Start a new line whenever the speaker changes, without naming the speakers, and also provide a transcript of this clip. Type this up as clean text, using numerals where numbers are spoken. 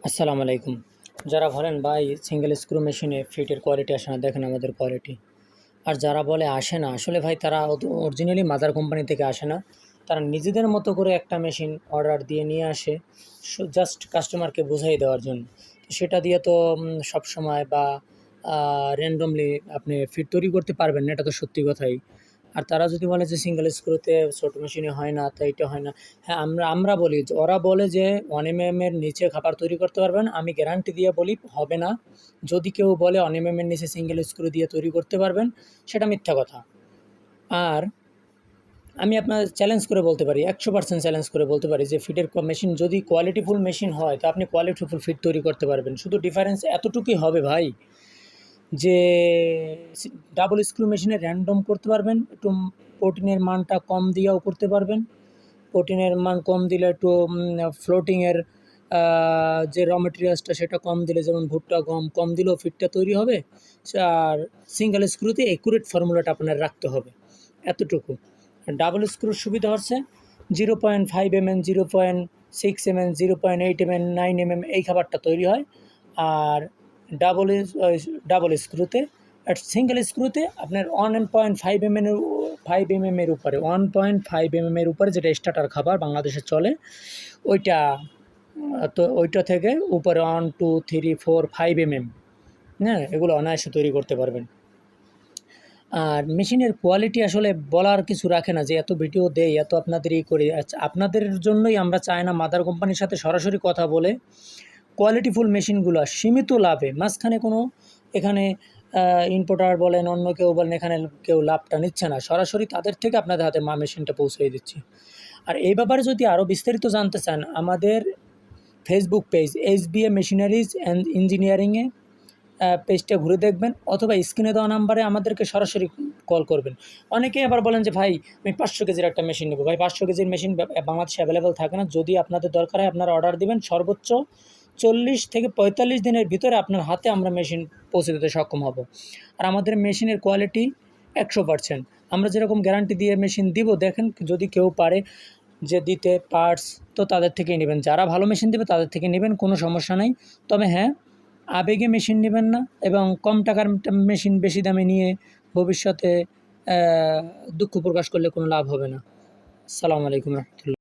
আসসালামু আলাইকুম। যারা বলেন ভাই সিঙ্গেল স্ক্রু মেশিনে ফিটের কোয়ালিটি আসে না, দেখেন আমাদের কোয়ালিটি। আর যারা বলে আসে না, আসলে ভাই তারা অরিজিনালি মাদার কোম্পানি থেকে আসে না। তারা নিজেদের মতো করে একটা মেশিন অর্ডার দিয়ে নিয়ে আসে জাস্ট কাস্টমারকে বুঝাই দেওয়ার জন্য। তো সেটা দিয়ে তো সবসময় বা র্যান্ডমলি আপনি ফিট তৈরি করতে পারবেন না, এটা তো সত্যি কথাই। আর তারা যদি বলে যে সিঙ্গেল স্ক্রুতে ছোটো মেশিনে হয় না, তাই এটা হয় না। হ্যাঁ, আমরা বলি যে ওরা বলে যে 1 mm এর নিচে খাবার তৈরি করতে পারবেন, আমি গ্যারান্টি দিয়ে বলি হবে না। যদি কেউ বলে 1 mm এর নিচে সিঙ্গেল স্ক্রু দিয়ে তৈরি করতে পারবেন, সেটা মিথ্যা কথা। আর আমি আপনার চ্যালেঞ্জ করে বলতে পারি, 100% চ্যালেঞ্জ করে বলতে পারি যে ফিটের মেশিন যদি কোয়ালিটিফুল মেশিন হয়, তো আপনি কোয়ালিটিফুল ফিট তৈরি করতে পারবেন। শুধু ডিফারেন্স এতটুকুই হবে ভাই, যে ডাবল স্ক্রু মেশিনে র্যান্ডম করতে পারবেন, একটু প্রোটিনের মানটা কম দিয়েও করতে পারবেন। প্রোটিনের মান কম দিলে একটু ফ্লোটিংয়ের যে র মেটেরিয়ালসটা সেটা কম দিলে, যেমন ভুট্টা গম কম দিলেও ফিটটা তৈরি হবে। আর সিঙ্গেল স্ক্রুতে একুরেট ফর্মুলাটা আপনার রাখতে হবে, এতটুকু। ডাবল স্ক্রুর সুবিধা হচ্ছে 0.5 mm, 0.6 mm, 0.8 mm, 9 mm এই খাবারটা তৈরি হয়। আর ডাবল ডাবল স্ক্রুতে, আর সিঙ্গেল স্ক্রুতে আপনার 1.5 mm এর 5 mm এর উপরে, 1.5 mm এর উপরে যেটা স্টার্টার খাবার বাংলাদেশে চলে, ওইটা তো ওইটা থেকে উপরে 1, 2, 3, 4, 5 mm, হ্যাঁ, এগুলো অনায়াসে তৈরি করতে পারবেন। আর মেশিনের কোয়ালিটি আসলে বলার কিছু রাখে না, যে এত ভিডিও দেই, এত আপনাদের করি। আচ্ছা, আপনাদের জন্যই আমরা চাই না মাদার কোম্পানির সাথে সরাসরি কথা বলে কোয়ালিটিফুল মেশিনগুলো সীমিত লাভে, মাঝখানে কোনো এখানে ইম্পোর্টার বলেন, অন্য কেউ বলেন, এখানে কেউ লাভটা নিচ্ছে না, সরাসরি তাদের থেকে আপনাদের হাতে মেশিনটা পৌঁছে দিচ্ছি। আর এই ব্যাপারে যদি আরও বিস্তারিত জানতে চান, আমাদের Facebook page SBA machineries and ইঞ্জিনিয়ারিংয়ে পেজটা ঘুরে দেখবেন, অথবা স্ক্রিনে দেওয়া নাম্বারে আমাদেরকে সরাসরি কল করবেন। অনেকেই আবার বলেন যে ভাই আমি 500 কেজির একটা মেশিন নেবো। ভাই 500 কেজির মেশিন বাংলাদেশে অ্যাভেলেবেল থাকে না। যদি আপনাদের দরকার হয়, আপনারা অর্ডার দিবেন, সর্বোচ্চ 40 থেকে 45 দিনের ভিতরে আপনার হাতে আমরা মেশিন পৌঁছে দিতে সক্ষম হব। আর আমাদের মেশিনের কোয়ালিটি 100%। আমরা যেরকম গ্যারান্টি দিয়ে মেশিন দিব, দেখেন যদি কেউ পারে যে দিতে পার্টস, তো তাদের থেকেই নেবেন। যারা ভালো মেশিন দেবে তাদের থেকে নেবেন, কোনো সমস্যা নেই। তবে হ্যাঁ, আবেগে মেশিন নেবেন না, এবং কম টাকার মেশিন বেশি দামে নিয়ে ভবিষ্যতে দুঃখ প্রকাশ করলে কোনো লাভ হবে না। আসসালামু আলাইকুম রহমতুল্লাহ।